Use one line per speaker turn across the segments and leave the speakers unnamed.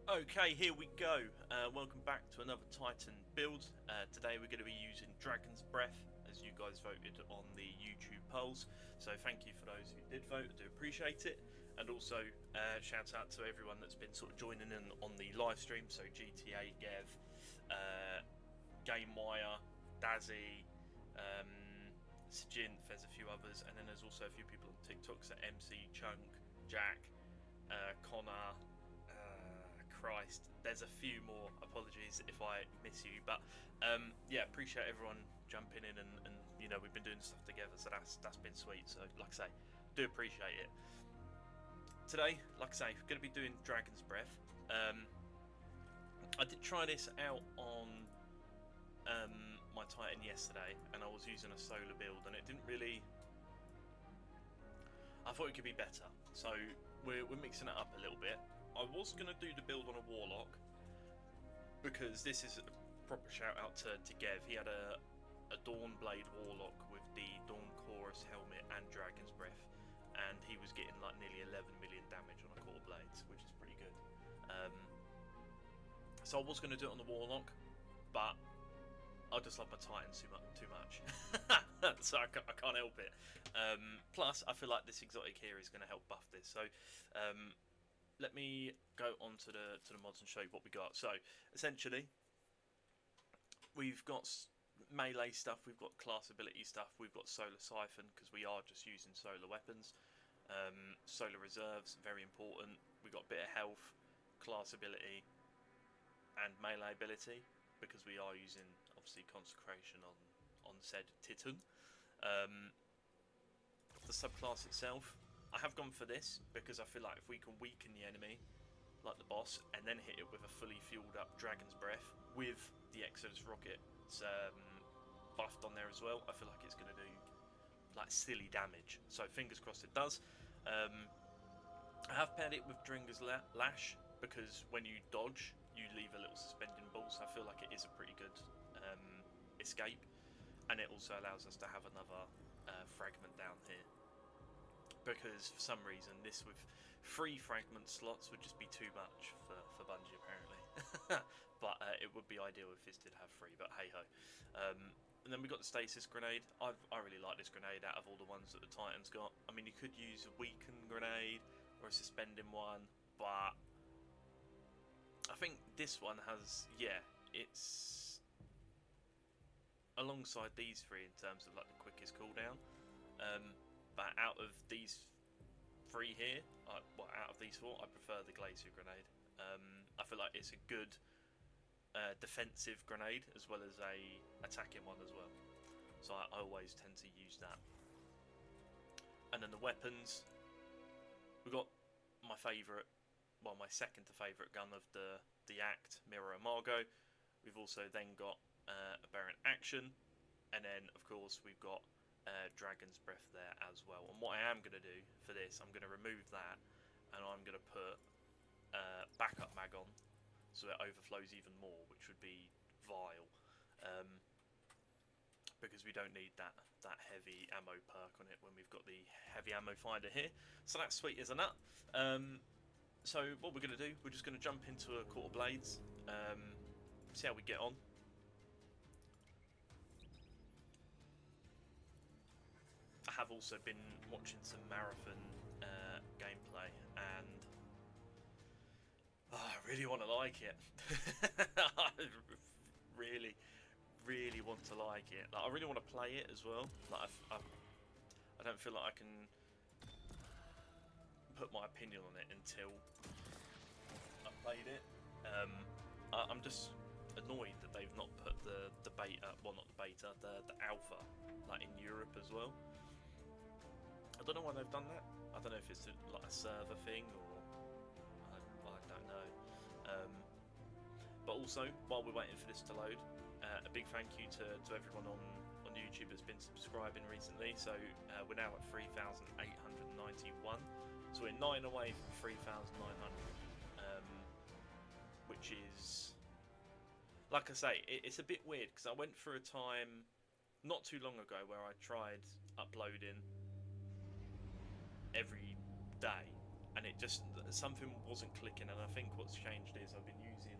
Okay, here we go. Welcome back to another Titan build. Today we're going to be using Dragon's Breath, as you guys voted on the YouTube polls. So thank you for those who did vote, I do appreciate it. And also shout out to everyone that's been sort of joining in on the live stream. So GTA, Gev, GameWire, Dazzy, Sijint, there's a few others. And then there's also a few people on TikTok, so MC, Chunk, Jack, Connor, Christ, there's a few more. Apologies if I miss you, but yeah, appreciate everyone jumping in and you know, we've been doing stuff together, so that's been sweet. So like I say, do appreciate it. Today, like I say, we're going to be doing Dragon's Breath. I did try this out on my Titan yesterday, and I was using a solar build, and it didn't really. I thought it could be better, so we're mixing it up a little bit. I was going to do the build on a Warlock, because this is a proper shout out to Gev. He had a Dawnblade Warlock with the Dawn Chorus helmet and Dragon's Breath, and he was getting like nearly 11 million damage on a Core Blades, which is pretty good. So I was going to do it on the Warlock, but I just love my Titan too much. So I can't help it. Plus, I feel like this exotic here is going to help buff this. So let me go on to the mods and show you what we got. So essentially, we've got melee stuff, we've got class ability stuff, we've got solar siphon because we are just using solar weapons. Solar reserves, very important. We've got a bit of health, class ability, and melee ability because we are using obviously consecration on said Titan. The subclass itself, I have gone for this because I feel like if we can weaken the enemy, like the boss, and then hit it with a fully fueled up Dragon's Breath with the Exodus rocket buffed on there as well, I feel like it's going to do like silly damage. So fingers crossed it does. I have paired it with Dringer's Lash because when you dodge, you leave a little suspending ball, so I feel like it is a pretty good escape, and it also allows us to have another fragment down here. Because for some reason this with 3 fragment slots would just be too much for Bungie apparently. But it would be ideal if this did have 3, but hey ho. And then we got the stasis grenade. I really like this grenade out of all the ones that the Titans got. I mean, you could use a weakened grenade or a suspending one, but I think this one has, yeah, it's alongside these 3 in terms of like the quickest cooldown. But out of these 3 here, well, out of these 4, I prefer the Glacier Grenade. I feel like it's a good defensive grenade as well as a attacking one as well. So I always tend to use that. And then the weapons, we've got my favourite, well, my second to favourite gun of the Act, Mirror Amargo. We've also then got Aberrant Action, and then of course we've got Dragon's Breath there as well. And what I am going to do for this, I'm going to remove that, and I'm going to put backup mag on, so it overflows even more, which would be vile, because we don't need that heavy ammo perk on it when we've got the heavy ammo finder here. So that's sweet as a nut. So what we're going to do, we're just going to jump into a Quarter Blades, see how we get on. I have also been watching some Marathon gameplay, and I really want to like it. I really want to like it. Like, I really want to play it as well. Like I don't feel like I can put my opinion on it until I played it. I'm just annoyed that they've not put the beta, well, not the beta, the alpha, like in Europe as well. I don't know why they've done that. I don't know if it's like a server thing or I don't know. But also, while we're waiting for this to load, a big thank you to everyone on YouTube that's been subscribing recently. So we're now at 3,891. So we're 9 away from 3,900, which is, like I say, it's a bit weird because I went through a time not too long ago where I tried uploading every day, and it just something wasn't clicking. And I think what's changed is I've been using.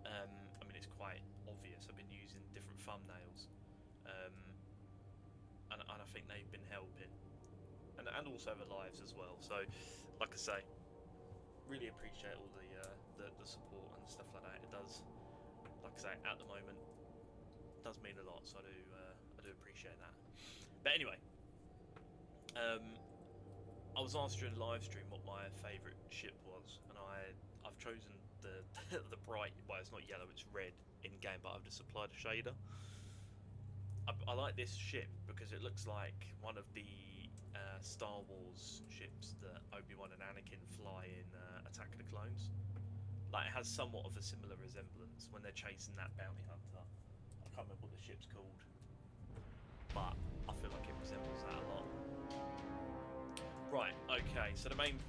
I mean, it's quite obvious. I've been using different thumbnails, and I think they've been helping, and also the lives as well. So, like I say, really appreciate all the support and stuff like that. It does, like I say, at the moment, does mean a lot. So I do appreciate that. But anyway, I was asked during the live stream what my favourite ship was, and I've chosen the the bright. Well, it's not yellow; it's red in game, but I've just applied a shader. I like this ship because it looks like one of the Star Wars ships that Obi-Wan and Anakin fly in Attack of the Clones. Like, it has somewhat of a similar resemblance when they're chasing that bounty hunter. I can't remember what the ship's called, but I feel like it resembles that a lot. Right, okay, so the main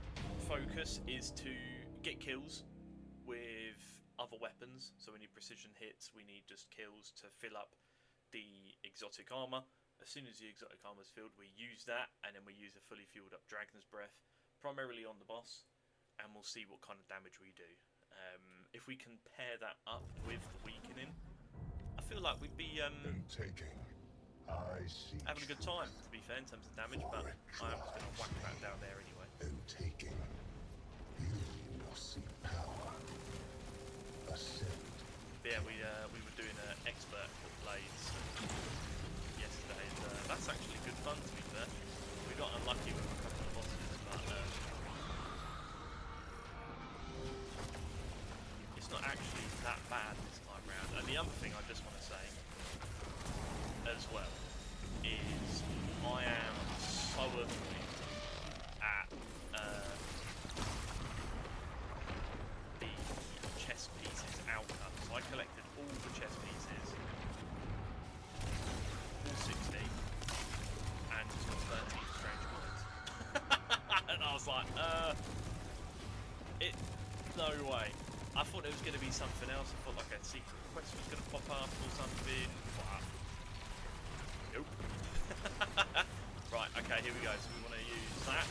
focus is to get kills with other weapons. So we need precision hits, we need just kills to fill up the exotic armor. As soon as the exotic armor is filled, we use that, and then we use a fully fueled up Dragon's Breath, primarily on the boss, and we'll see what kind of damage we do. If we can pair that up with the weakening, I feel like we'd be having a good time, to be fair, in terms of damage, but I am just going to whack that down there anyway.
And taking, you will see power ascend.
But yeah, we were doing an expert blades yesterday, and that's actually good fun, to be fair. We got unlucky with a couple of bosses, but it's not actually that bad this time round. And the other thing I just want to say as well is I am so annoyed at the chess pieces outcome. So I collected all the chess pieces, all 60, and just got 13 strange coins. And I was like, no way. I thought it was going to be something else. I thought like a secret quest was going to pop up or something. But nope. Right, okay, here we go. So we want to use that,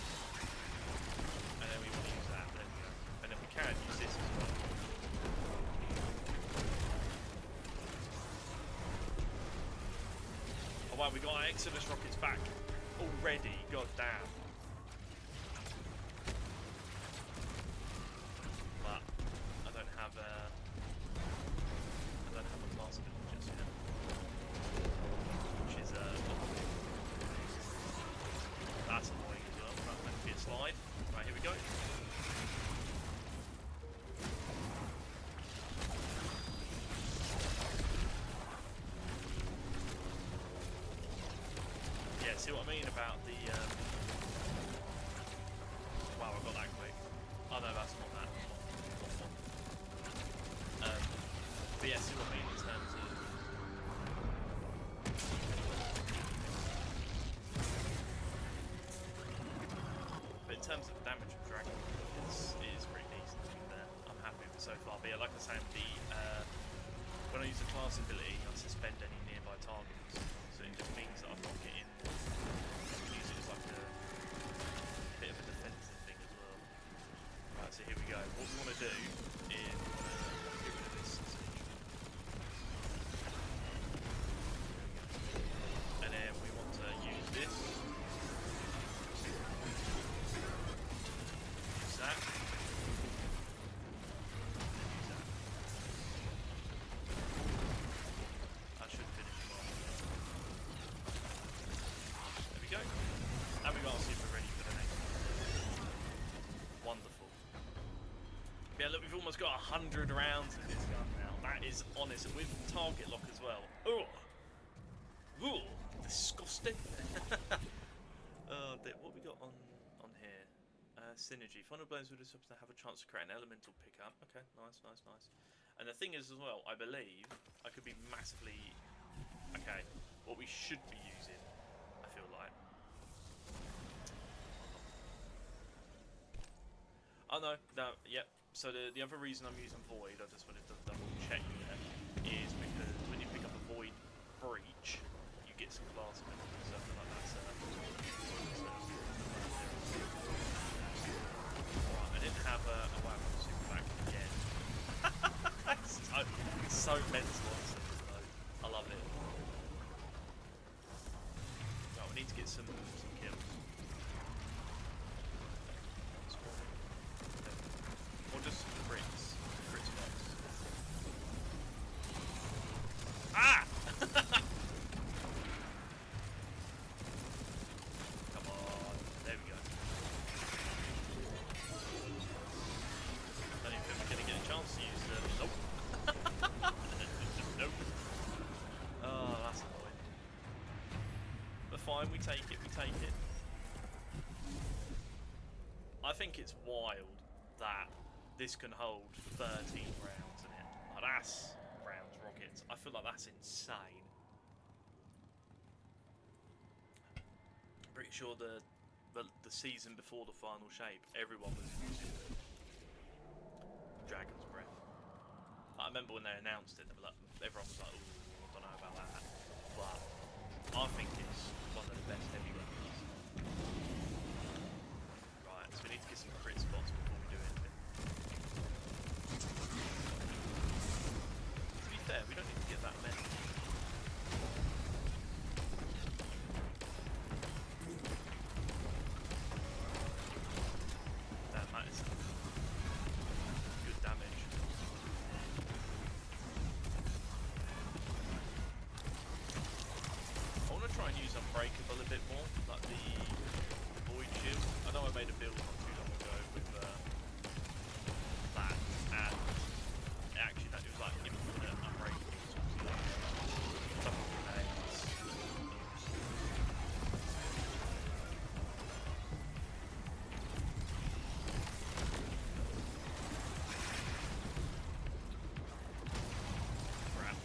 and then we want to use that. There we go. And then we can use this as well. Oh wow, we got our Exodus rockets back already. God damn. But I don't have a class build just yet, which is that's annoying as well. That's meant to be a slide. Right, here we go. Yeah, see what I mean about the wow, I got that quick. Oh no, that's not that. But yeah, see what I mean in terms of damage of Dragon is pretty decent, to be fair. I'm happy with it so far. But yeah, like I was saying, when I use the class ability, I suspend any nearby targets. So it just means that I'm not getting. I can use it as like a bit of a defensive thing as well. Right, so here we go. What we want to do is get rid of this sausage. And then we want to use this. Use that. Use that. That should finish him off. There we go. And we got to see if we're ready for the next one. Wonderful. Yeah, look, we've almost got 100 rounds of this gun now. That is honest, with target lock as well. Ugh. Ugh. Disgusting. What we got on here? Synergy. Final blows with this to have a chance to create an elemental pickup. Okay, nice. And the thing is as well, I believe I could be massively. Okay, what we should be using, I feel like. Oh no, yep. So the other reason I'm using Void, I just wanted to double check there, is because when you pick up a Void Breach, you get some class abilities, something like that. So have a wow, super back again. it's so mental, honestly. I love it. Right, we need to get some kills. Or just some crits. Crit spots. Ah! Come on. There we go. Don't even think we're going to get a chance to use them. Nope. Nope. Oh, that's annoying. But fine, we take it, we take it. I think it's wild that this can hold 13 rounds in it. Like, that's rounds rockets. I feel like that's insane. Pretty sure the season before the final shape, everyone was using Dragon's Breath. I remember when they announced it, they were like, everyone was like, "Ooh, I don't know about that." But I think it's one of the best heavy weapons. Right, so we need to get some crit spots before we do anything. To be fair, we don't need to get that many. Damn, that is good damage. I want to try and use Unbreakable a bit more, like the Void Shield. I know I made a build not too long ago with that, and actually that it was like infinite Unbreakable. Double grenades. Crap.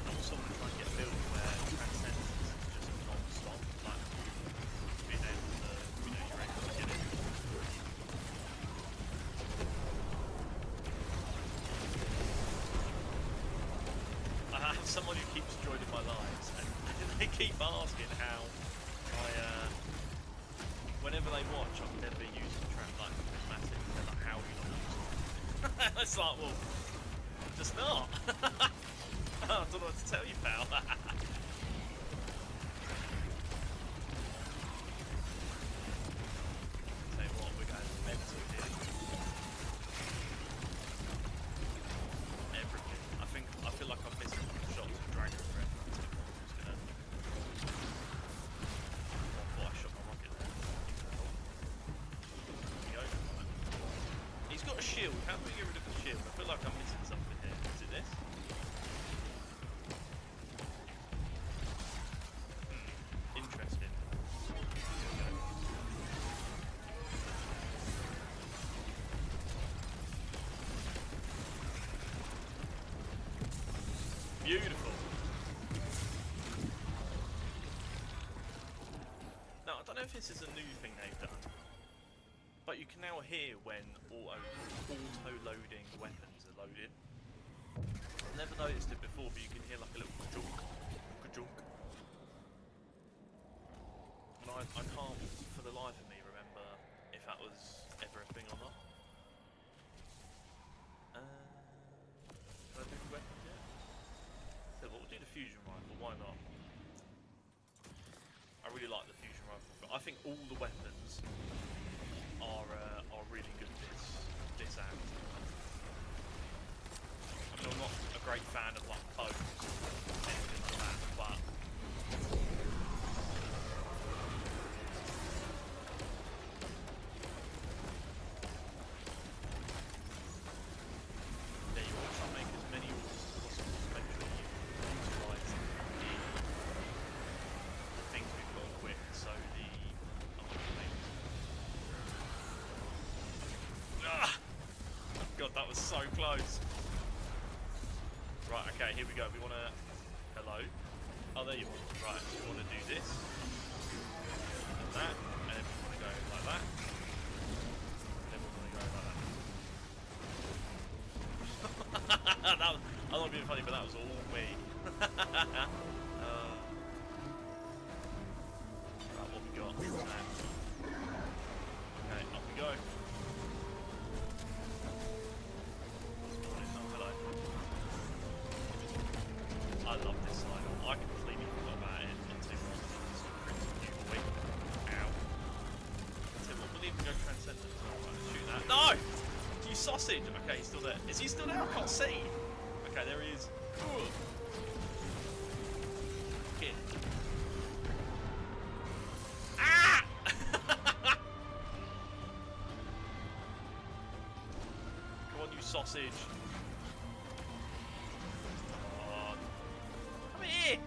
I also want to try and get a build where Transcendence is just non-stop, like being able to, you're able to get it. I have someone who keeps joining my lives, and they keep asking how whenever they watch, I've never used the trap like massive. They're like, how are you not using it? It's like, well, just not. I don't know what to tell you, pal. Tell you what, we're going mental here. Everything. I feel like I've missed a couple of shots of Dragon's Breath. I'm just gonna. I thought I shot my rocket there. There we go. Right. He's got a shield. How do we get rid of the shield? I feel like I'm missing something here. Is it this? Interesting. Beautiful. Now, I don't know if this is a new thing they've done, but you can now hear when auto-loading weapons are loaded. I've never noticed it before, but you can hear like a little ka-junk, ka-junk. And I can't, for the life of me, remember if that was ever a thing or not. Can I do weapons yet? So we'll do the fusion rifle, why not? I really like the fusion rifle, but I think all the weapons are really good this act. I mean, I'm not a great fan of like bows, anything like that, but yeah, you want to try and make as many orders as possible to make sure you utilise the things we've got equipped. So God, that was so close. Right, okay, here we go. We want to... Hello? Oh, there you are. Right, so we want to do this. And that. And then we want to go like that. And then we want to go like that. That was, I don't want to be funny, but that was all me. Right, what we got? No! You sausage! Okay, he's still there. Is he still there? I can't see. Okay, there he is. Kid. Ah! Come on, you sausage. Come on. Come here!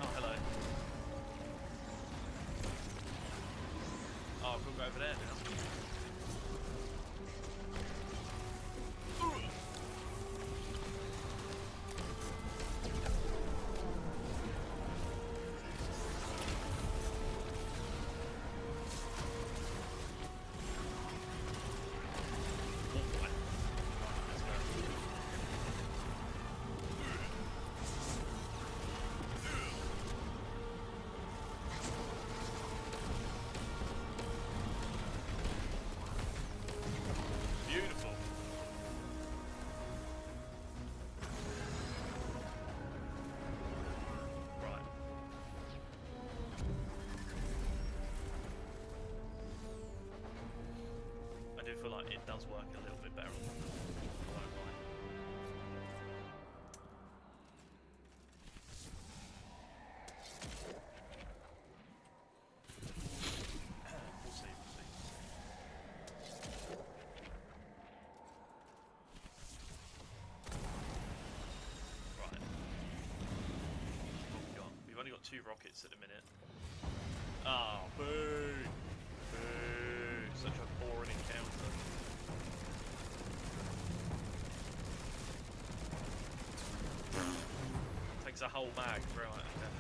Oh, hello. Oh, I've got to go over there now. Beautiful. Right. I do feel like it does work a little bit better on the I won't lie. We'll see, we'll see. Right. What have we got? We've only got 2 rockets at the minute. Oh, boo! Boo! Such a boring encounter. Takes a whole mag, right? Okay.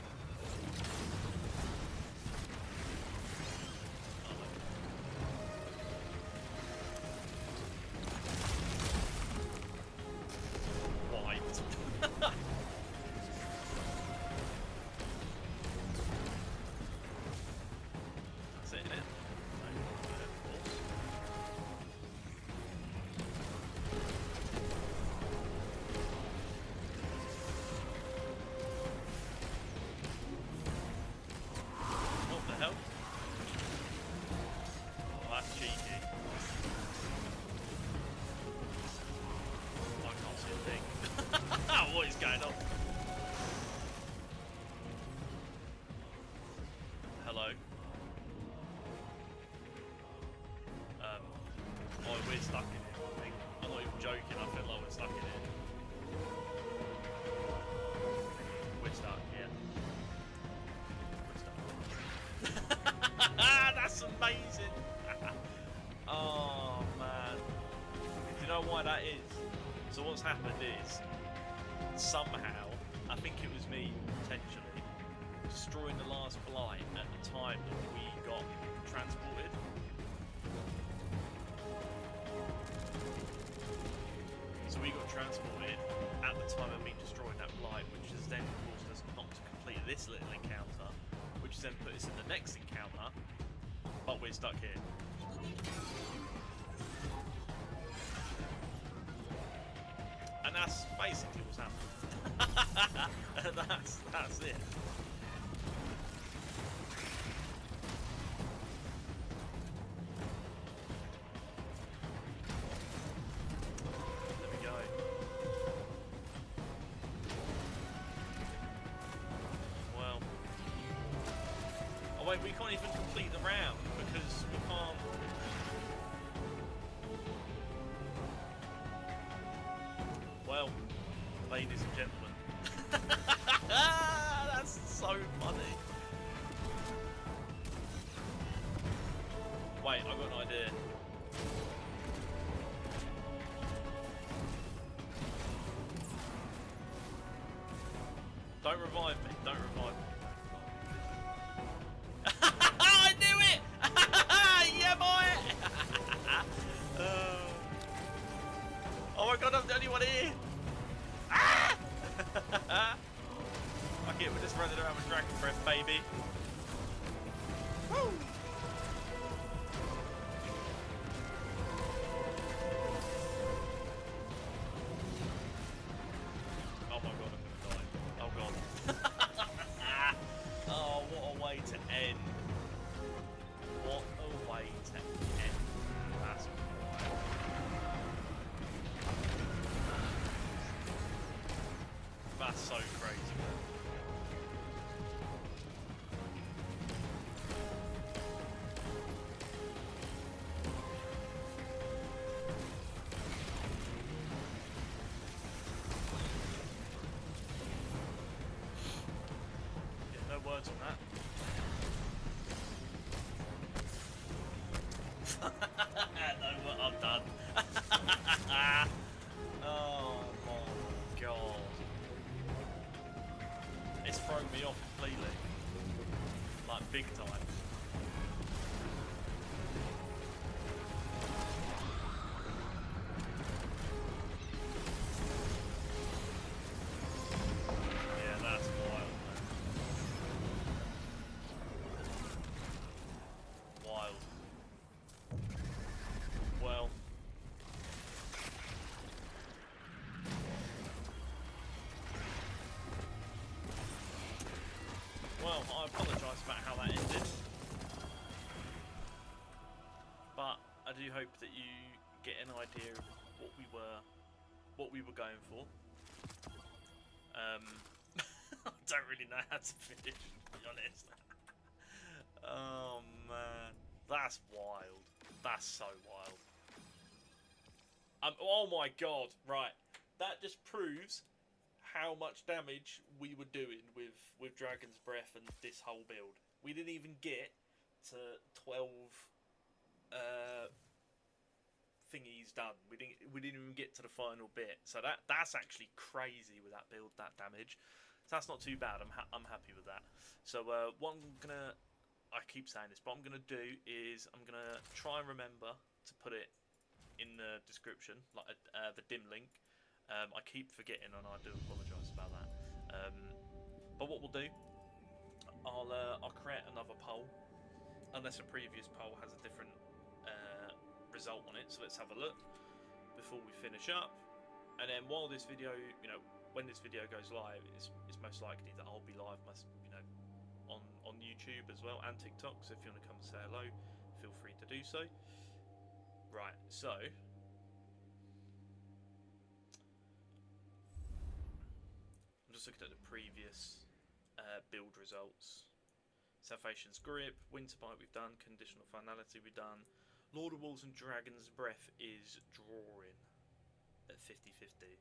White. That's it, innit? No, of course. What the hell? Oh, that's cheeky. I can't see a thing. What is going on? Hello? Oh, we're stuck in here, I think. I'm not even joking, I feel like we're stuck in here. We're stuck, yeah. We're stuck. That's amazing! Oh, man. Do you know why that is? So what's happened is, somehow, I think it was me, potentially, destroying the last blight at the time that we got transported. So we got transported at the time of me destroying that blight, which has then caused us not to complete this little encounter, which has then put us in the next encounter, but we're stuck here. And that's basically what's happened. That's it. There we go. Well. Oh wait, we can't even complete the round because we can't. Well, ladies and gentlemen. That's so funny. Wait, I've got an idea. Don't revive me, don't revive me. I knew it! Yeah, boy! Oh my god, I'm the only one here! Ah! Okay, we're just running around with Dragon Breath, baby. Woo! words on that. No, what I'm done. Oh my god. It's thrown me off completely. Like, big time. Yeah, that's wild, man. Wild. Well. Well, I apologise about how that ended. But I do hope that you get an idea of what we were going for. I don't really know how to finish, to be honest. Oh man, that's wild. That's so wild. Oh my god, right. That just proves how much damage we were doing with Dragon's Breath and this whole build. We didn't even get to 12 thingies done. We didn't even get to the final bit. So that's actually crazy with that build, that damage. So that's not too bad. I'm happy with that. So what I'm gonna, I keep saying this, but what I'm gonna do is I'm gonna try and remember to put it in the description, like the dim link. I keep forgetting, and I do apologise about that. But what we'll do, I'll create another poll, unless a previous poll has a different result on it. So let's have a look before we finish up. And then while this video, when this video goes live, it's most likely that I'll be live, on YouTube as well and TikTok. So if you want to come and say hello, feel free to do so. Right, so I'm just looking at the previous build results. Salvation's Grip, Winterbite we've done, Conditional Finality we've done. Lord of Wolves and Dragon's Breath is drawing at 50-50.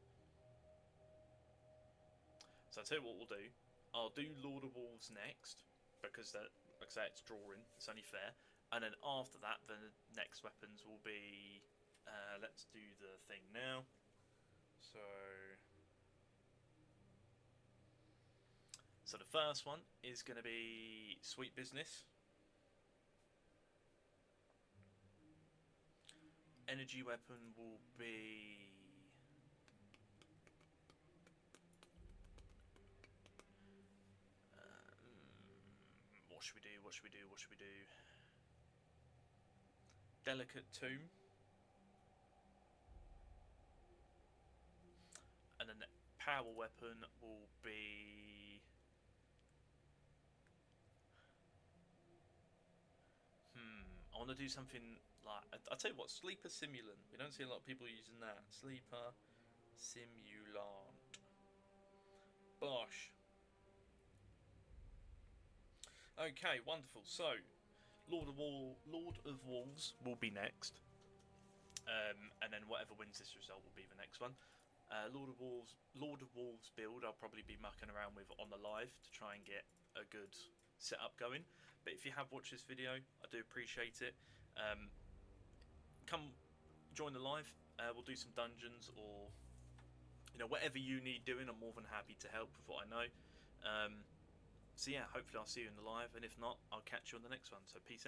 So I'll tell you what we'll do. I'll do Lord of Wolves next, because that, like I say, it's drawing, it's only fair. And then after that, the next weapons will be... let's do the thing now. So the first one is going to be Sweet Business. Energy weapon will be... what should we do? What should we do? What should we do? Delicate Tomb. And then the power weapon will be... I want to do something like... I'll tell you what, Sleeper Simulant. We don't see a lot of people using that. Sleeper Simulant. Bosh. Okay, wonderful. So, Lord of Wolves will be next. And then whatever wins this result will be the next one. Lord of Wolves build I'll probably be mucking around with on the live to try and get a good setup going. But if you have watched this video, I do appreciate it. Come join the live. We'll do some dungeons, or whatever you need doing. I'm more than happy to help with what I know. So yeah, hopefully I'll see you in the live, and if not, I'll catch you on the next one. So peace out.